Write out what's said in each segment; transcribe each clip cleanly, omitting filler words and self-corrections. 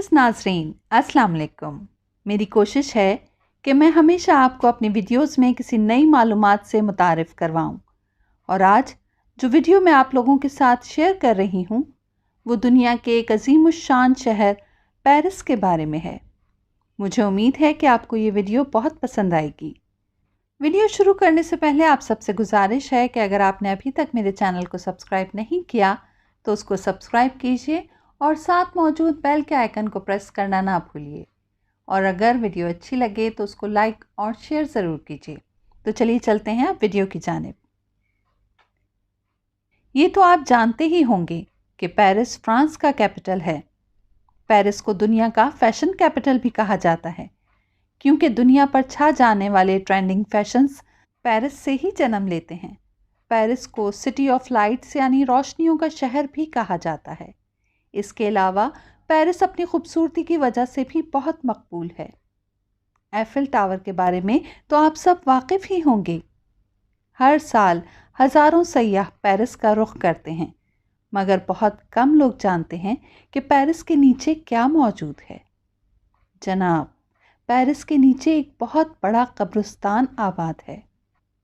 मोअज़्ज़ज़ नाज़रीन, अस्सलाम वालेकुम। मेरी कोशिश है कि मैं हमेशा आपको अपनी वीडियोस में किसी नई मालूमात से मुतारिफ़ करवाऊँ। और आज जो वीडियो मैं आप लोगों के साथ शेयर कर रही हूँ वो दुनिया के एक अज़ीमुश्शान शहर पेरिस के बारे में है। मुझे उम्मीद है कि आपको ये वीडियो बहुत पसंद आएगी। वीडियो शुरू करने से पहले आप सबसे गुजारिश है कि अगर आपने अभी तक मेरे चैनल को सब्सक्राइब नहीं किया तो उसको सब्सक्राइब कीजिए और साथ मौजूद बेल के आइकन को प्रेस करना ना भूलिए। और अगर वीडियो अच्छी लगे तो उसको लाइक और शेयर ज़रूर कीजिए। तो चलिए चलते हैं अब वीडियो की जानिब। ये तो आप जानते ही होंगे कि पेरिस फ्रांस का कैपिटल है। पेरिस को दुनिया का फैशन कैपिटल भी कहा जाता है क्योंकि दुनिया पर छा जाने वाले ट्रेंडिंग फैशंस पेरिस से ही जन्म लेते हैं। पेरिस को सिटी ऑफ लाइट्स यानी रोशनियों का शहर भी कहा जाता है। इसके अलावा पेरिस अपनी खूबसूरती की वजह से भी बहुत मकबूल है। एफिल टावर के बारे में तो आप सब वाकिफ़ ही होंगे। हर साल हज़ारों सयाह पेरिस का रुख करते हैं, मगर बहुत कम लोग जानते हैं कि पेरिस के नीचे क्या मौजूद है। जनाब, पेरिस के नीचे एक बहुत बड़ा कब्रिस्तान आबाद है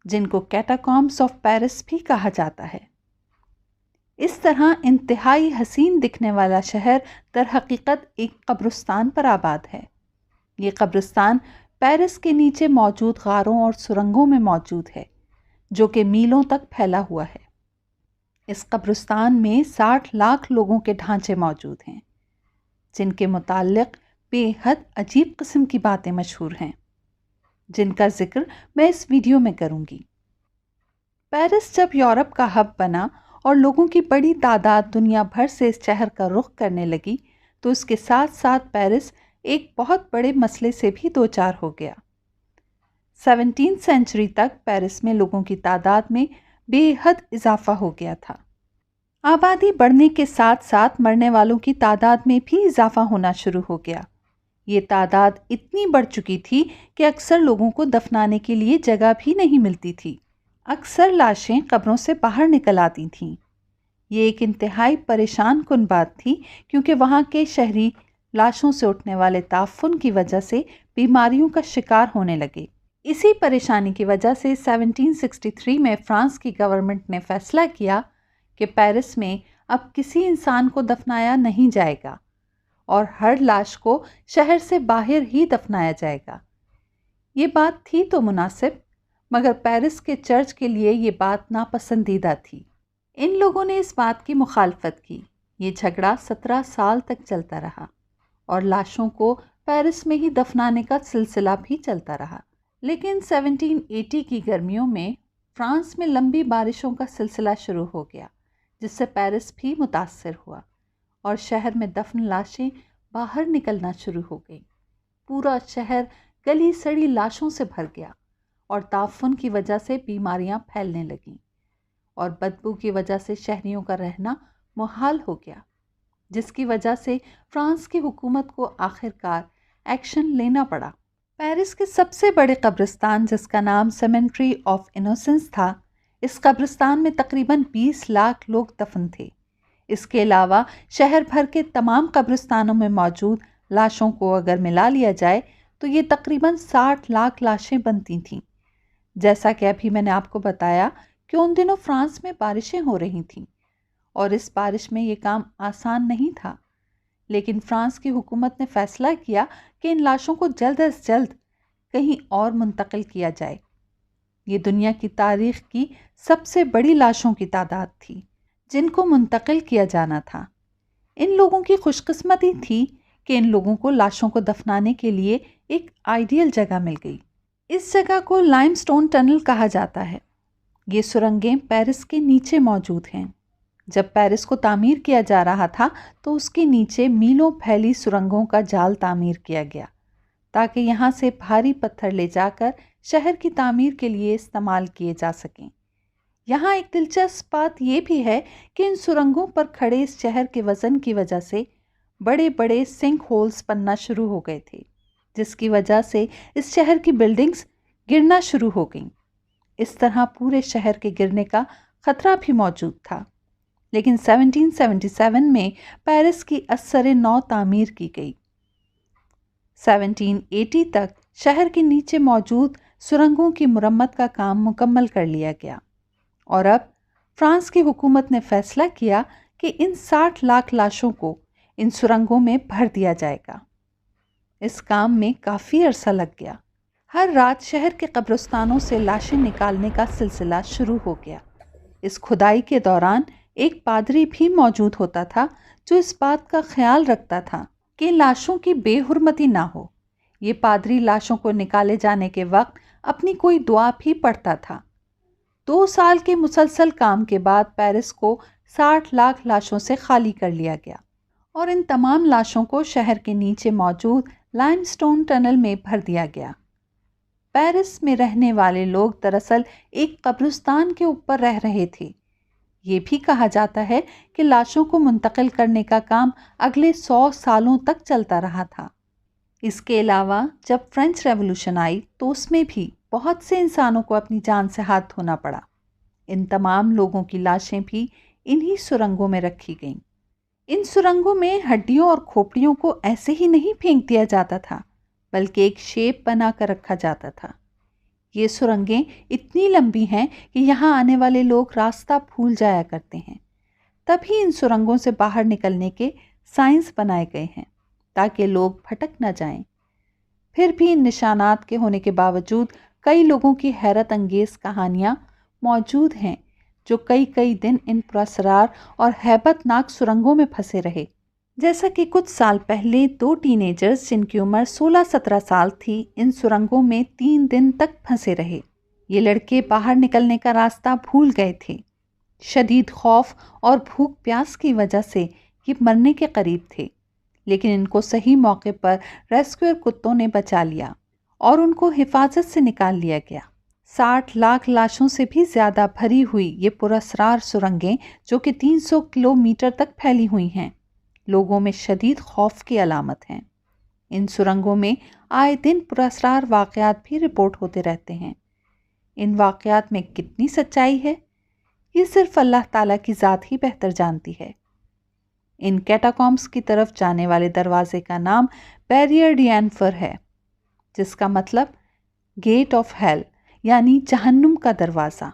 जिनको कैटाकॉम्ब्स ऑफ पेरिस भी कहा जाता है। इस तरह इंतहाई हसीन दिखने वाला शहर दर हकीकत एक कब्रिस्तान पर आबाद है। ये कब्रिस्तान पेरिस के नीचे मौजूद गारों और सुरंगों में मौजूद है जो कि मीलों तक फैला हुआ है। इस कब्रिस्तान में 60 लाख लोगों के ढांचे मौजूद हैं जिनके मुताल्लिक बेहद अजीब किस्म की बातें मशहूर हैं जिनका जिक्र मैं इस वीडियो में करूंगी। पेरिस जब यूरोप का हब बना और लोगों की बड़ी तादाद दुनिया भर से इस शहर का रुख करने लगी तो इसके साथ साथ पेरिस एक बहुत बड़े मसले से भी दो चार हो गया। 17वीं सेंचुरी तक पेरिस में लोगों की तादाद में बेहद इजाफा हो गया था। आबादी बढ़ने के साथ साथ मरने वालों की तादाद में भी इजाफा होना शुरू हो गया। ये तादाद इतनी बढ़ चुकी थी कि अक्सर लोगों को दफनाने के लिए जगह भी नहीं मिलती थी। अक्सर लाशें कब्रों से बाहर निकल आती थीं। ये एक इंतहाई परेशान कुन बात थी क्योंकि वहाँ के शहरी लाशों से उठने वाले ताफुन की वजह से बीमारियों का शिकार होने लगे। इसी परेशानी की वजह से 1763 में फ्रांस की गवर्नमेंट ने फैसला किया कि पेरिस में अब किसी इंसान को दफनाया नहीं जाएगा और हर लाश को शहर से बाहर ही दफनाया जाएगा। ये बात थी तो मुनासिब, मगर पेरिस के चर्च के लिए ये बात नापसंदीदा थी। इन लोगों ने इस बात की मुखालफत की। ये झगड़ा 17 साल तक चलता रहा और लाशों को पेरिस में ही दफनाने का सिलसिला भी चलता रहा। लेकिन 1780 की गर्मियों में फ्रांस में लंबी बारिशों का सिलसिला शुरू हो गया जिससे पेरिस भी मुतासर हुआ और शहर में दफन लाशें बाहर निकलना शुरू हो गई। पूरा शहर गली सड़ी लाशों से भर गया और ताफुन की वजह से बीमारियां फैलने लगीं और बदबू की वजह से शहरियों का रहना मुहाल हो गया, जिसकी वजह से फ्रांस की हुकूमत को आखिरकार एक्शन लेना पड़ा। पेरिस के सबसे बड़े कब्रिस्तान जिसका नाम सेमेंट्री ऑफ इनोसेंस था, इस कब्रिस्तान में तकरीबन 20 लाख लोग दफन थे। इसके अलावा शहर भर के तमाम कब्रिस्तानों में मौजूद लाशों को अगर मिला लिया जाए तो ये तकरीबन 60 लाख लाशें बनती थीं। जैसा कि अभी मैंने आपको बताया कि उन दिनों फ्रांस में बारिशें हो रही थीं और इस बारिश में ये काम आसान नहीं था, लेकिन फ्रांस की हुकूमत ने फैसला किया कि इन लाशों को जल्द अज जल्द कहीं और मुंतकिल किया जाए। ये दुनिया की तारीख की सबसे बड़ी लाशों की तादाद थी जिनको मुंतकिल किया जाना था। इन लोगों की खुशकिस्मती थी कि इन लोगों को लाशों को दफनाने के लिए एक आइडियल जगह मिल गई। इस जगह को लाइमस्टोन टनल कहा जाता है। ये सुरंगें पेरिस के नीचे मौजूद हैं। जब पेरिस को तामीर किया जा रहा था तो उसके नीचे मीलों फैली सुरंगों का जाल तामीर किया गया ताकि यहाँ से भारी पत्थर ले जाकर शहर की तामीर के लिए इस्तेमाल किए जा सकें। यहाँ एक दिलचस्प बात यह भी है कि इन सुरंगों पर खड़े इस शहर के वज़न की वजह से बड़े बड़े सिंक होल्स बनना शुरू हो गए थे, जिसकी वजह से इस शहर की बिल्डिंग्स गिरना शुरू हो गईं। इस तरह पूरे शहर के गिरने का खतरा भी मौजूद था। लेकिन 1777 में पेरिस की असर नौ तामीर की गई 1780 तक शहर के नीचे मौजूद सुरंगों की मुरम्मत का काम मुकम्मल कर लिया गया और अब फ्रांस की हुकूमत ने फैसला किया कि इन 60 लाख लाशों को इन सुरंगों में भर दिया जाएगा। इस काम में काफ़ी अरसा लग गया। हर रात शहर के कब्रिस्तानों से लाशें निकालने का सिलसिला शुरू हो गया। इस खुदाई के दौरान एक पादरी भी मौजूद होता था जो इस बात का ख्याल रखता था कि लाशों की बेहुरमती ना हो। ये पादरी लाशों को निकाले जाने के वक्त अपनी कोई दुआ भी पढ़ता था। 2 साल के मुसलसल काम के बाद पेरिस को 60 लाख लाशों से खाली कर लिया गया और इन तमाम लाशों को शहर के नीचे मौजूद लाइमस्टोन टनल में भर दिया गया। पेरिस में रहने वाले लोग दरअसल एक कब्रिस्तान के ऊपर रह रहे थे। ये भी कहा जाता है कि लाशों को मुंतकिल करने का काम अगले 100 सालों तक चलता रहा था। इसके अलावा जब फ्रेंच रेवोल्यूशन आई तो उसमें भी बहुत से इंसानों को अपनी जान से हाथ धोना पड़ा। इन तमाम लोगों की लाशें भी इन्हीं सुरंगों में रखी गईं। इन सुरंगों में हड्डियों और खोपड़ियों को ऐसे ही नहीं फेंक दिया जाता था, बल्कि एक शेप बना कर रखा जाता था। ये सुरंगें इतनी लंबी हैं कि यहाँ आने वाले लोग रास्ता भूल जाया करते हैं। तभी इन सुरंगों से बाहर निकलने के साइंस बनाए गए हैं ताकि लोग भटक न जाएं। फिर भी इन निशानात के होने के बावजूद कई लोगों की हैरत अंगेज कहानियाँ मौजूद हैं जो कई कई दिन इन पुरअसरार और हैबतनाक सुरंगों में फंसे रहे। जैसा कि कुछ साल पहले 2 टीनेजर्स जिनकी उम्र 16-17 साल थी इन सुरंगों में 3 दिन तक फंसे रहे। ये लड़के बाहर निकलने का रास्ता भूल गए थे। शदीद खौफ और भूख प्यास की वजह से ये मरने के करीब थे, लेकिन इनको सही मौके पर रेस्क्यूअर कुत्तों ने बचा लिया और उनको हिफाजत से निकाल लिया गया। 60 लाख लाशों से भी ज़्यादा भरी हुई ये पुरअसरार सुरंगें जो कि 300 किलोमीटर तक फैली हुई हैं, लोगों में शदीद खौफ की अलामत हैं। इन सुरंगों में आए दिन पुरअसरार वाक़यात भी रिपोर्ट होते रहते हैं। इन वाक़यात में कितनी सच्चाई है ये सिर्फ अल्लाह ताला की ज़ात ही बेहतर जानती है। इन कैटाकॉम्ब्स की तरफ जाने वाले दरवाजे का नाम बैरियर ड'एन्फर है, जिसका मतलब गेट ऑफ हेल यानी जहन्नुम का दरवाज़ा।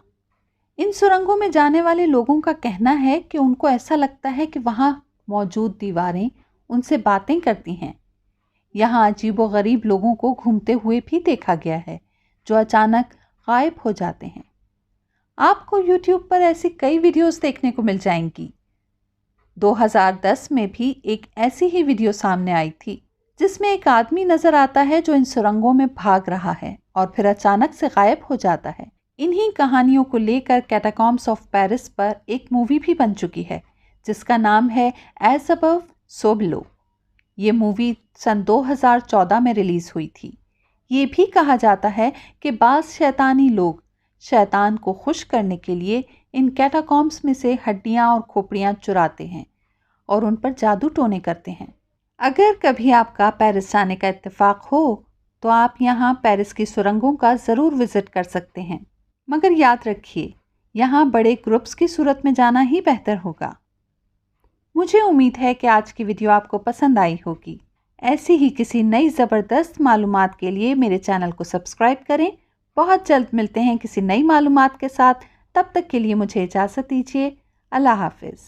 इन सुरंगों में जाने वाले लोगों का कहना है कि उनको ऐसा लगता है कि वहाँ मौजूद दीवारें उनसे बातें करती हैं। यहाँ अजीबोगरीब लोगों को घूमते हुए भी देखा गया है जो अचानक गायब हो जाते हैं। आपको YouTube पर ऐसी कई वीडियोस देखने को मिल जाएंगी। 2010 में भी एक ऐसी ही वीडियो सामने आई थी जिसमें एक आदमी नजर आता है जो इन सुरंगों में भाग रहा है और फिर अचानक से गायब हो जाता है। इन्हीं कहानियों को लेकर कैटाकॉम्ब्स ऑफ पेरिस पर एक मूवी भी बन चुकी है जिसका नाम है एज अबव सो बिलो। ये मूवी सन 2014 में रिलीज हुई थी। ये भी कहा जाता है कि बाज़ शैतानी लोग शैतान को खुश करने के लिए इन कैटाकॉम्ब्स में से हड्डियां और खोपड़ियां चुराते हैं और उन पर जादू टोने करते हैं। अगर कभी आपका पेरिस जाने का इत्तेफाक हो तो आप यहाँ पेरिस की सुरंगों का ज़रूर विज़िट कर सकते हैं, मगर याद रखिए यहाँ बड़े ग्रुप्स की सूरत में जाना ही बेहतर होगा। मुझे उम्मीद है कि आज की वीडियो आपको पसंद आई होगी। ऐसी ही किसी नई ज़बरदस्त मालूमात के लिए मेरे चैनल को सब्सक्राइब करें। बहुत जल्द मिलते हैं किसी नई मालूमात के साथ। तब तक के लिए मुझे इजाज़त दीजिए। अल्लाह हाफ़िज़।